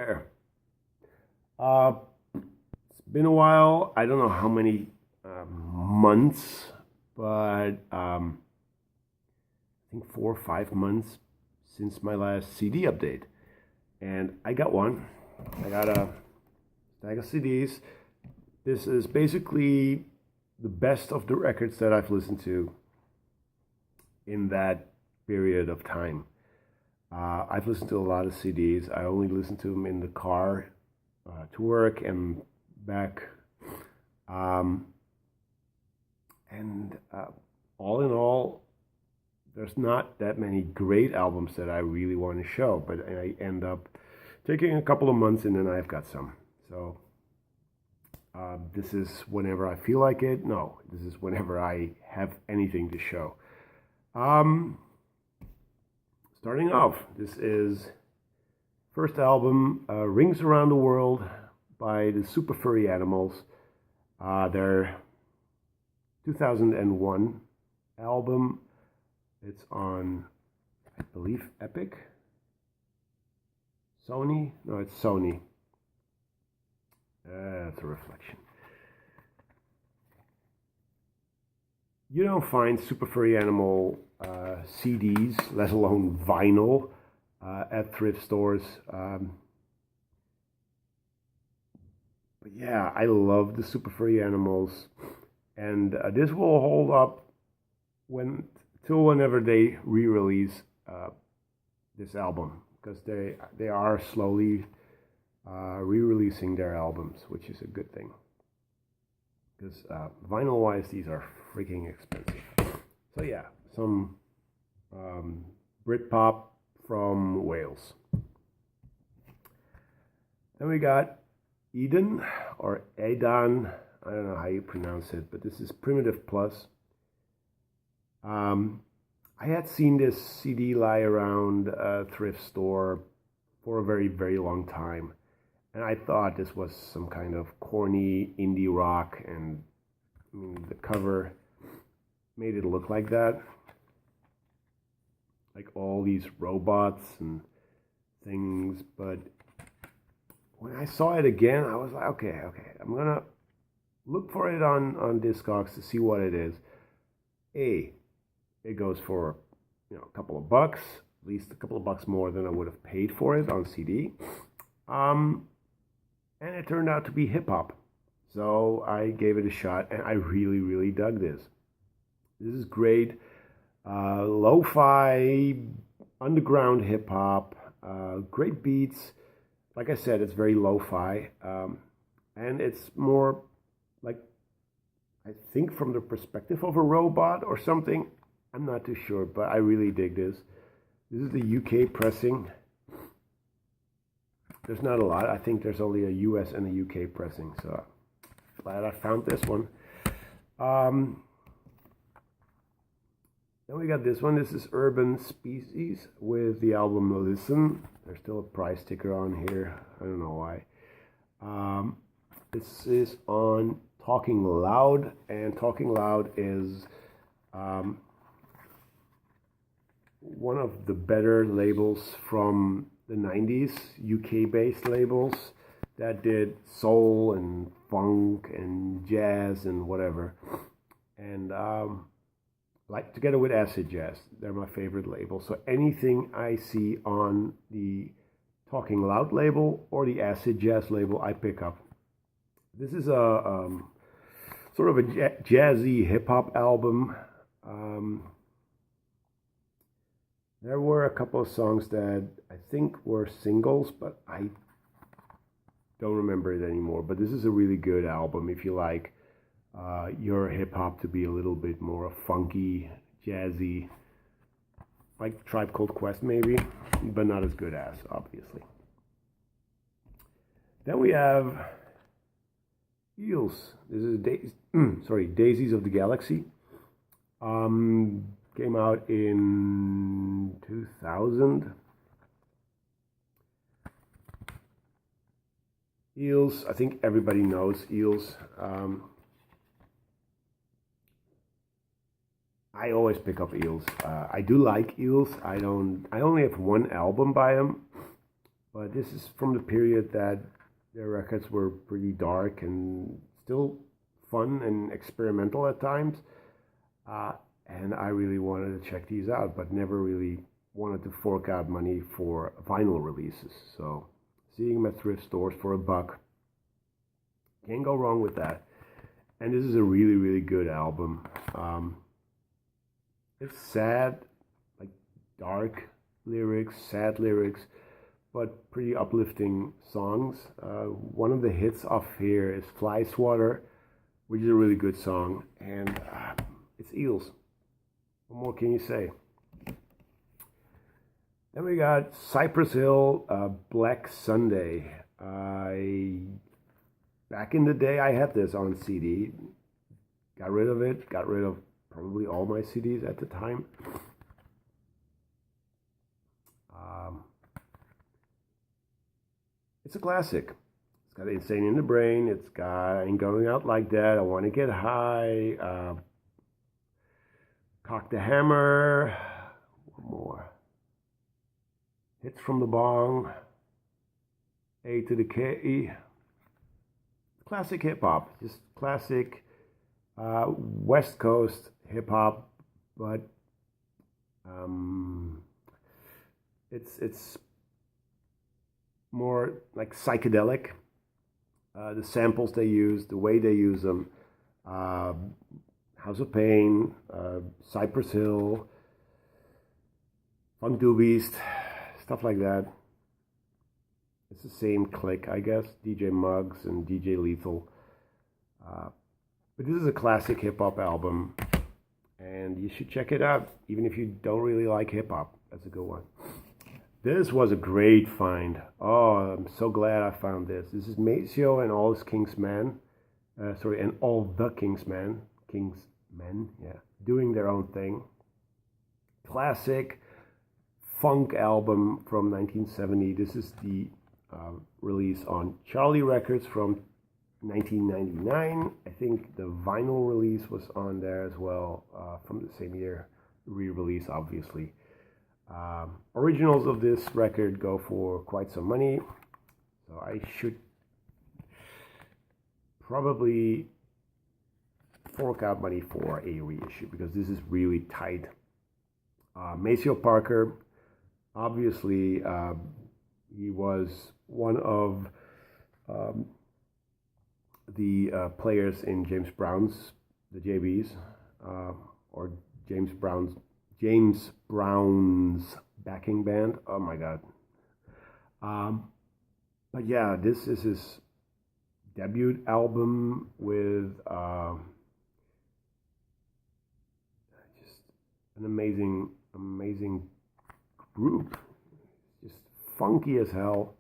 there. It's been a while. I don't know how many months, but I think 4 or 5 months since my last CD update. And I got one. I got a stack of CDs. This is basically the best of the records that I've listened to in that period of time. I've listened to a lot of CDs. I only listen to them in the car to work and back. And all in all, there's not that many great albums that I really want to show, but I end up taking a couple of months and then I've got some. So this is whenever I feel like it. No, this is whenever I have anything to show. Starting off, this is first album, Rings Around the World by the Super Furry Animals. Their 2001 album. It's on, I believe, Epic? Sony? No, it's Sony. That's a reflection. You don't find Super Furry Animal CDs, let alone vinyl, at thrift stores. But yeah, I love the Super Furry Animals, and this will hold up till whenever they re-release this album, because they are slowly re-releasing their albums, which is a good thing. Because vinyl-wise, these are freaking expensive. So yeah, some Britpop from Wales. Then we got Eden, or Edan, I don't know how you pronounce it, but this is Primitive Plus. I had seen this CD lie around a thrift store for a very, very long time. And I thought this was some kind of corny indie rock, and I mean, the cover made it look like that. Like all these robots and things. But when I saw it again, I was like, okay, I'm gonna look for it on Discogs to see what it is. It goes for a couple of bucks, at least a couple of bucks more than I would have paid for it on CD. And it turned out to be hip hop. So I gave it a shot, and I really, really dug this. This is great. Lo-fi, underground hip hop, great beats. Like I said, it's very lo-fi. And it's more like, I think, from the perspective of a robot or something. I'm not too sure, but I really dig this. This is the UK pressing. There's not a lot. I think there's only a US and a UK pressing, so glad I found this one. Then we got this one. This is Urban Species with the album Listen. There's still a price sticker on here. I don't know why. This is on Talking Loud, and Talking Loud is one of the better labels from the 90s, UK-based labels that did soul and funk and jazz and whatever. And like together with Acid Jazz, they're my favorite label. So anything I see on the Talking Loud label or the Acid Jazz label, I pick up. This is a sort of a jazzy hip-hop album. There were a couple of songs that I think were singles, but I don't remember it anymore. But this is a really good album if you like your hip-hop to be a little bit more funky, jazzy, like Tribe Called Quest maybe, but not as good as, obviously. Then we have Eels. This is Daisies of the Galaxy. Came out in 2000. Eels, I think everybody knows Eels. I always pick up Eels. I do like Eels. I only have one album by them, but this is from the period that their records were pretty dark and still fun and experimental at times. And I really wanted to check these out, but never really wanted to fork out money for vinyl releases. So seeing them at thrift stores for $1, can't go wrong with that. And this is a really, really good album. It's sad, like dark lyrics, sad lyrics, but pretty uplifting songs. One of the hits off here is Fly Swatter, which is a really good song. And it's Eels. What more can you say? Then we got Cypress Hill, Black Sunday. Back in the day, I had this on CD. Got rid of it. Got rid of probably all my CDs at the time. It's a classic. It's got Insane in the Brain. It's got Ain't Going Out Like That. I Want to Get High. Cock the Hammer. One more. Hits from the Bong. A to the K. Classic hip hop. Just classic West Coast hip hop, but it's more like psychedelic. The samples they use, the way they use them, House of Pain, Cypress Hill, Funk Doobies, stuff like that. It's the same clique, I guess, DJ Muggs and DJ Lethal. But this is a classic hip-hop album, and you should check it out, even if you don't really like hip-hop. That's a good one. This was a great find. Oh, I'm so glad I found this. This is Maceo and all his Kingsmen. And all the Kingsmen. Kingsmen, yeah. Doing their own thing. Classic funk album from 1970. This is the release on Charlie Records from 1999. I think the vinyl release was on there as well from the same year. Re-release, obviously. Originals of this record go for quite some money, so I should probably fork out money for a reissue because this is really tight. Maceo Parker, obviously, he was one of the players in James Brown's, the JBs, or James Brown's backing band. Oh my God. But yeah, this is his debut album with just an amazing group. Just funky as hell.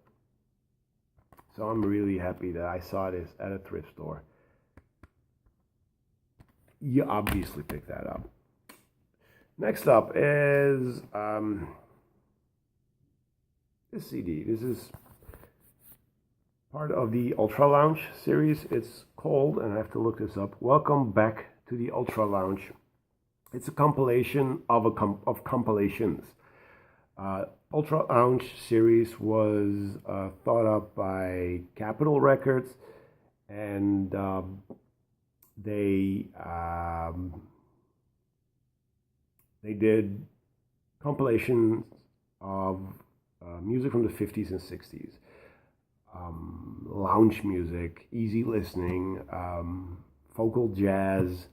So I'm really happy that I saw this at a thrift store. You obviously picked that up. Next up is this CD. This is part of the Ultra Lounge series. It's called, and I have to look this up, Welcome Back to the Ultra Lounge. It's a compilation of compilations. Ultra Lounge series was thought up by Capitol Records, and they did compilations of music from the 50s and 60s. Lounge music, easy listening, vocal jazz,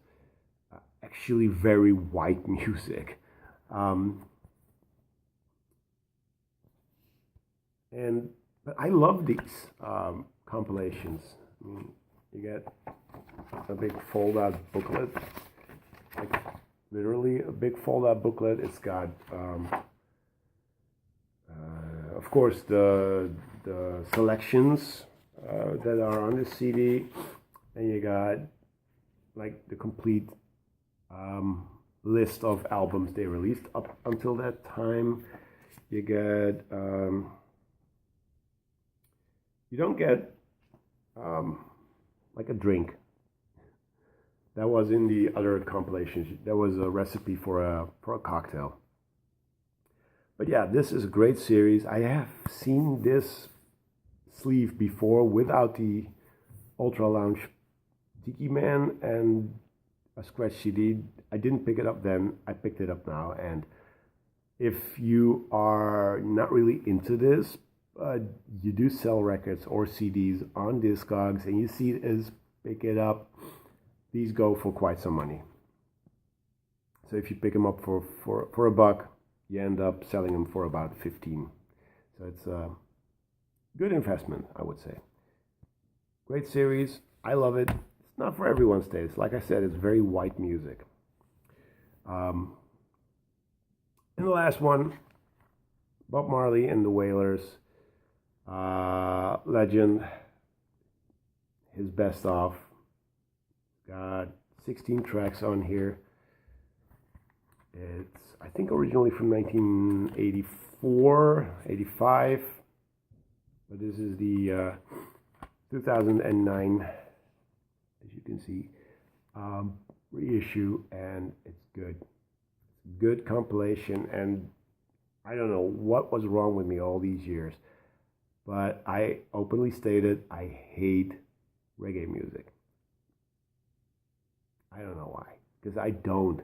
actually very white music. But I love these compilations. I mean, you get a big fold-out booklet, like literally a big fold-out booklet. It's got, of course, the selections that are on the CD, and you got like the complete list of albums they released up until that time. You get you don't get like a drink. That was in the other compilations. That was a recipe for a cocktail. But yeah, this is a great series. I have seen this sleeve before without the Ultra Lounge Tiki Man and a scratch CD. I didn't pick it up then. I picked it up now. And if you are not really into this, you do sell records or CDs on Discogs, and you see this, pick it up. These go for quite some money. So if you pick them up for a buck, you end up selling them for about 15. So it's a good investment, I would say. Great series. I love it. It's not for everyone's taste. Like I said, it's very white music. And the last one, Bob Marley and the Wailers. Legend. His best of. Got 16 tracks on here. It's, I think, originally from 1984, 85. But this is the 2009, as you can see, reissue, and it's good. It's a good compilation, and I don't know what was wrong with me all these years, but I openly stated I hate reggae music. I don't know why, because I don't.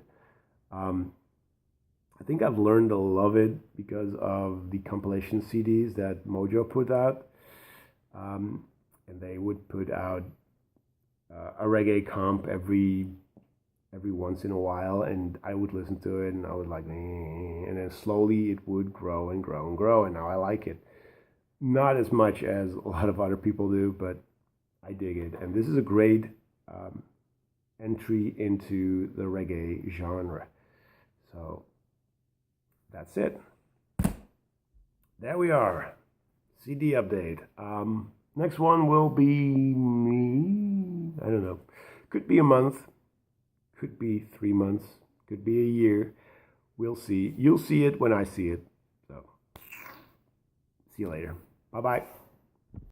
I think I've learned to love it because of the compilation CDs that Mojo put out. And they would put out a reggae comp every once in a while, and I would listen to it, and I would like, and then slowly it would grow and grow and grow, and now I like it. Not as much as a lot of other people do, but I dig it. And this is a great entry into the reggae genre. So that's it. There we are. CD update. Next one will be me. I don't know. Could be a month. Could be 3 months. Could be a year. We'll see. You'll see it when I see it. So, see you later. Bye-bye.